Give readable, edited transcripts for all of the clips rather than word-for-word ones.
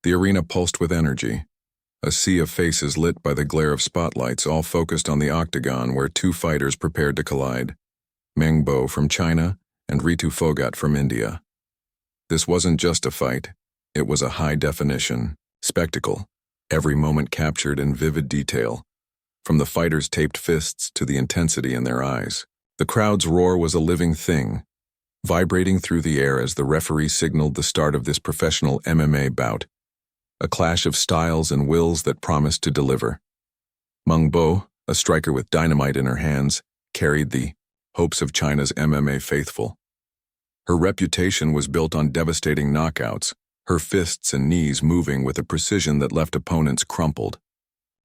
The arena pulsed with energy. A sea of faces lit by the glare of spotlights, all focused on the octagon where two fighters prepared to collide. Meng from China and Ritu Phogat from India. This wasn't just a fight, it was a high-definition spectacle, every moment captured in vivid detail, from the fighters' taped fists to the intensity in their eyes. The crowd's roar was a living thing, vibrating through the air as the referee signaled the start of this professional MMA bout, a clash of styles and wills that promised to deliver. Meng, a striker with dynamite in her hands, carried the hopes of China's MMA faithful. Her reputation was built on devastating knockouts, her fists and knees moving with a precision that left opponents crumpled.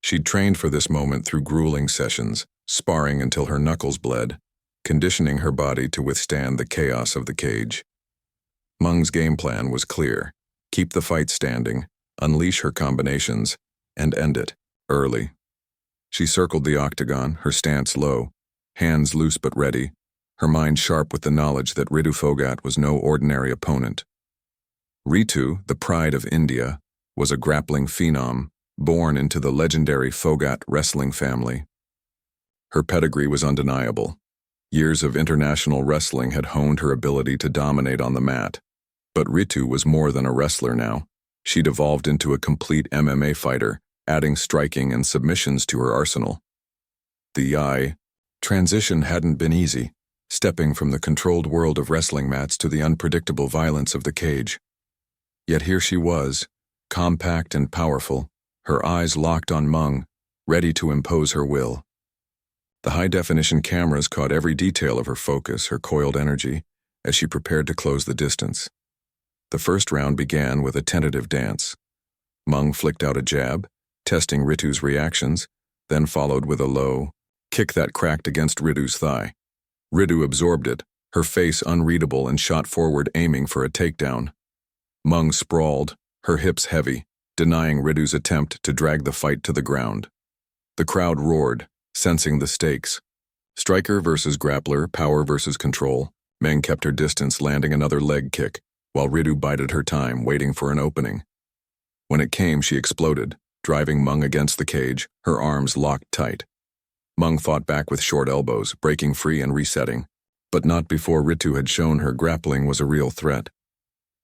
She'd trained for this moment through grueling sessions, sparring until her knuckles bled, conditioning her body to withstand the chaos of the cage. Meng's game plan was clear: keep the fight standing, unleash her combinations, and end it early. She circled the octagon, her stance low, hands loose but ready, her mind sharp with the knowledge that Ritu Phogat was no ordinary opponent. Ritu, the pride of India, was a grappling phenom, born into the legendary Phogat wrestling family. Her pedigree was undeniable. Years of international wrestling had honed her ability to dominate on the mat. But Ritu was more than a wrestler now. She'd evolved into a complete MMA fighter, adding striking and submissions to her arsenal. The transition hadn't been easy, stepping from the controlled world of wrestling mats to the unpredictable violence of the cage. Yet here she was, compact and powerful, her eyes locked on Meng, ready to impose her will. The high-definition cameras caught every detail of her focus, her coiled energy, as she prepared to close the distance. The first round began with a tentative dance. Meng flicked out a jab, testing Ritu's reactions, then followed with a low kick that cracked against Ritu's thigh. Ritu absorbed it, her face unreadable, and shot forward, aiming for a takedown. Meng sprawled, her hips heavy, denying Ritu's attempt to drag the fight to the ground. The crowd roared, sensing the stakes. Striker versus grappler, power versus control. Meng kept her distance, landing another leg kick, while Ritu bided her time, waiting for an opening. When it came, she exploded, driving Meng against the cage, her arms locked tight. Meng fought back with short elbows, breaking free and resetting, but not before Ritu had shown her grappling was a real threat.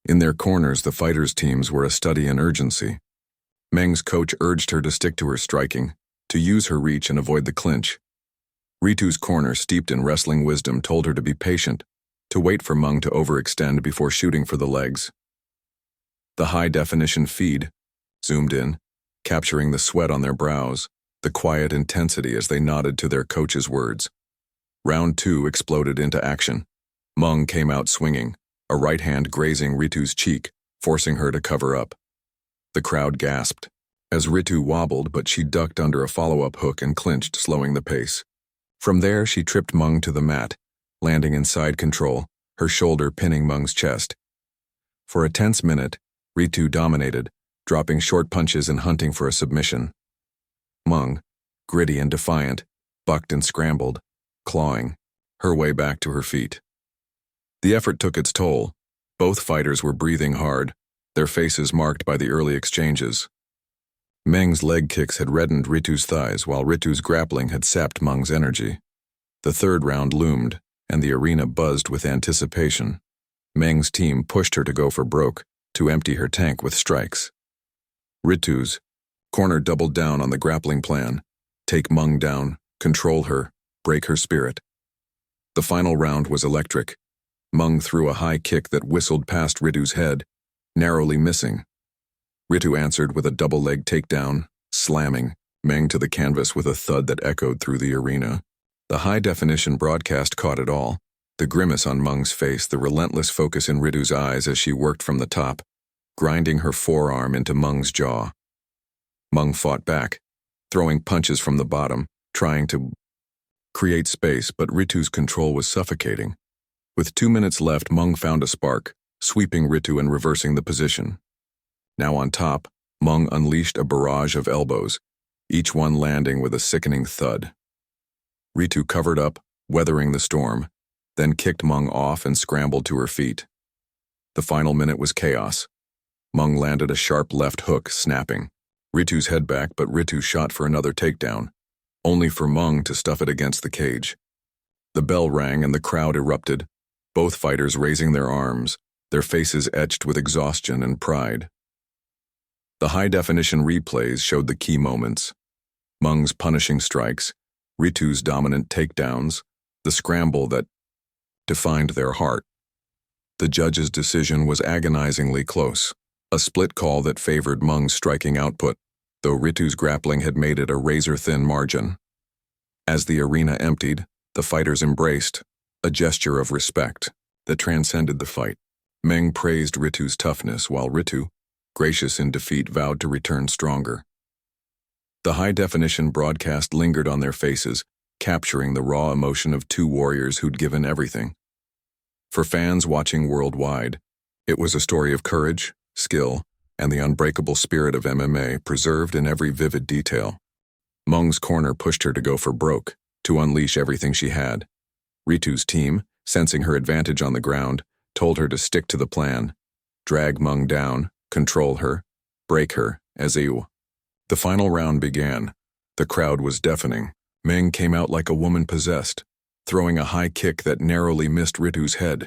In their corners, the fighters' teams were a study in urgency. Meng's coach urged her to stick to her striking, to use her reach and avoid the clinch. Ritu's corner, steeped in wrestling wisdom, told her to be patient, to wait for Meng to overextend before shooting for the legs. The high-definition feed zoomed in, capturing the sweat on their brows, the quiet intensity as they nodded to their coach's words. Round 2 exploded into action. Meng came out swinging, a right hand grazing Ritu's cheek, forcing her to cover up. The crowd gasped as Ritu wobbled, but she ducked under a follow-up hook and clinched, slowing the pace. From there, she tripped Meng to the mat, landing in side control, her shoulder pinning Meng's chest. For a tense minute, Ritu dominated, dropping short punches and hunting for a submission. Meng, gritty and defiant, bucked and scrambled, clawing her way back to her feet. The effort took its toll. Both fighters were breathing hard, their faces marked by the early exchanges. Meng's leg kicks had reddened Ritu's thighs, while Ritu's grappling had sapped Meng's energy. The third round loomed, and the arena buzzed with anticipation. Meng's team pushed her to go for broke, to empty her tank with strikes. Ritu's corner doubled down on the grappling plan: take Meng down, control her, break her spirit. The final round was electric. Meng threw a high kick that whistled past Ritu's head, narrowly missing. Ritu answered with a double-leg takedown, slamming Meng to the canvas with a thud that echoed through the arena. The high-definition broadcast caught it all: the grimace on Meng's face, the relentless focus in Ritu's eyes as she worked from the top, grinding her forearm into Meng's jaw. Meng fought back, throwing punches from the bottom, trying to create space, but Ritu's control was suffocating. With 2 minutes left, Meng found a spark, sweeping Ritu and reversing the position. Now on top, Meng unleashed a barrage of elbows, each one landing with a sickening thud. Ritu covered up, weathering the storm, then kicked Meng off and scrambled to her feet. The final minute was chaos. Meng landed a sharp left hook, snapping Ritu's head back, but Ritu shot for another takedown, only for Meng to stuff it against the cage. The bell rang and the crowd erupted, both fighters raising their arms, their faces etched with exhaustion and pride. The high-definition replays showed the key moments: Meng's punishing strikes, Ritu's dominant takedowns, the scramble that defined their heart. The judge's decision was agonizingly close, a split call that favored Meng's striking output, though Ritu's grappling had made it a razor-thin margin. As the arena emptied, the fighters embraced, a gesture of respect that transcended the fight. Meng praised Ritu's toughness, while Ritu, gracious in defeat, vowed to return stronger. The high-definition broadcast lingered on their faces, capturing the raw emotion of two warriors who'd given everything. For fans watching worldwide, it was a story of courage, skill, and the unbreakable spirit of MMA preserved in every vivid detail. Meng's corner pushed her to go for broke, to unleash everything she had. Ritu's team, sensing her advantage on the ground, told her to stick to the plan: drag Meng down, control her, break her, as you. The final round began. The crowd was deafening. Meng came out like a woman possessed, throwing a high kick that narrowly missed Ritu's head.